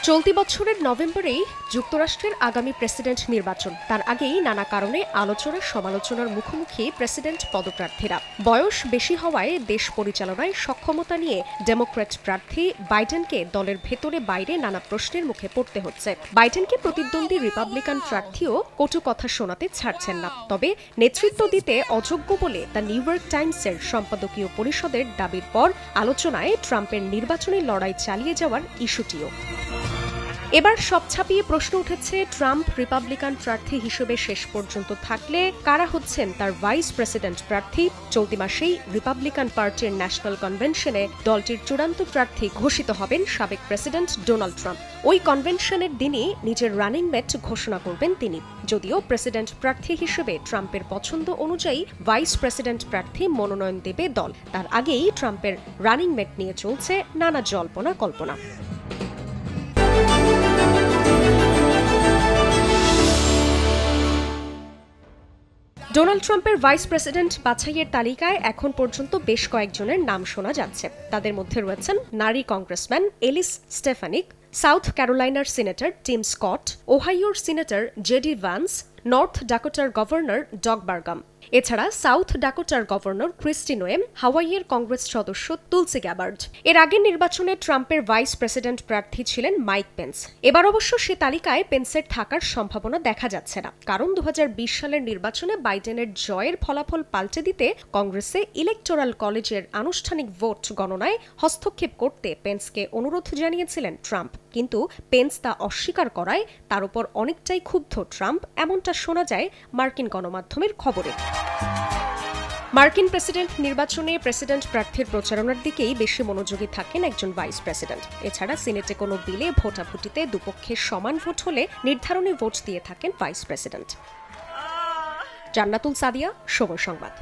চলতি বছরের নভেম্বরেই যুক্তরাষ্ট্রের আগামী প্রেসিডেন্ট নির্বাচন। তার আগেই নানা কারণে আলোচনা সমালোচনার মুখোমুখি প্রেসিডেন্ট পদপ্রার্থীরা। বয়স বেশি হওয়ায় দেশ পরিচালনায় সক্ষমতা নিয়ে ডেমোক্র্যাট প্রার্থী বাইডেনকে দলের ভেতরে বাইরে নানা প্রশ্নের মুখে পড়তে হচ্ছে। বাইডেনকে প্রতিদ্বন্দ্বী রিপাবলিকান প্রার্থীও কটু কথা শোনাতে ছাড়ছেন না। তবে নেতৃত্ব দিতে অযোগ্য বলে দ্য নিউ ইয়র্ক টাইমসের সম্পাদকীয় পরিষদের দাবির পর আলোচনায় ট্রাম্পের নির্বাচনী লড়াই চালিয়ে যাওয়ার ইস্যুটিও। এবার সব ছাপিয়ে প্রশ্ন উঠেছে, ট্রাম্প রিপাবলিকান প্রার্থী হিসেবে শেষ পর্যন্ত থাকলে কারা হচ্ছেন তার ভাইস প্রেসিডেন্ট প্রার্থী। চলতি মাসেই রিপাবলিকান পার্টির ন্যাশনাল কনভেনশনে দলটির চূড়ান্ত প্রার্থী ঘোষিত হবেন সাবেক প্রেসিডেন্ট ডোনাল্ড ট্রাম্প। ওই কনভেনশনের দিনই নিজের রানিং মেট ঘোষণা করবেন তিনি। যদিও প্রেসিডেন্ট প্রার্থী হিসেবে ট্রাম্পের পছন্দ অনুযায়ী ভাইস প্রেসিডেন্ট প্রার্থী মনোনয়ন দেবে দল। তার আগেই ট্রাম্পের রানিং মেট নিয়ে চলছে নানা জল্পনা কল্পনা। ডোনাল্ড ট্রাম্পের ভাইস প্রেসিডেন্ট বাছাইয়ের তালিকায় এখন পর্যন্ত বেশ কয়েকজনের নাম শোনা যাচ্ছে। তাদের মধ্যে রয়েছেন নারী কংগ্রেসম্যান এলিস স্টেফানিক, সাউথ ক্যারোলাইনার সিনেটর টিম স্কট, ওহাইওর সিনেটর জেডি ভান্স, নর্থ ডাকোটার গভর্নর ডগ বার্গাম। এছাড়া সাউথ ডাকোটার গভর্নর ক্রিস্টি নোয়েম, হাওয়াইয়ের কংগ্রেস সদস্য তুলসি গ্যাবার্ড। এর আগের নির্বাচনে ট্রাম্পের ভাইস প্রেসিডেন্ট প্রার্থী ছিলেন মাইক পেন্স। এবার অবশ্য সে তালিকায় পেন্সের থাকার সম্ভাবনা দেখা যাচ্ছে না, কারণ 2020 সালের নির্বাচনে বাইডেনের জয়ের ফলাফল পাল্টে দিতে কংগ্রেসে ইলেকটোরাল কলেজের আনুষ্ঠানিক ভোট গণনায় হস্তক্ষেপ করতে পেন্সকে অনুরোধ জানিয়েছিলেন ট্রাম্প। কিন্তু পেন্স তা অস্বীকার করায় তার উপর অনেকটাই ক্ষুব্ধ ট্রাম্প, এমনটা শোনা যায় মার্কিন গণমাধ্যমের খবরে। মার্কিন প্রেসিডেন্ট নির্বাচনে প্রেসিডেন্ট প্রার্থীর প্রচারণার দিকেই বেশি মনোযোগী থাকেন একজন ভাইস প্রেসিডেন্ট। এছাড়া সিনেটে কোনো বিলে ভোটাভুটিতে দুপক্ষের সমান ভোট হলে নির্ধারণী ভোট দিয়ে থাকেন ভাইস প্রেসিডেন্ট। জান্নাতুল সাদিয়া, সময় সংবাদ।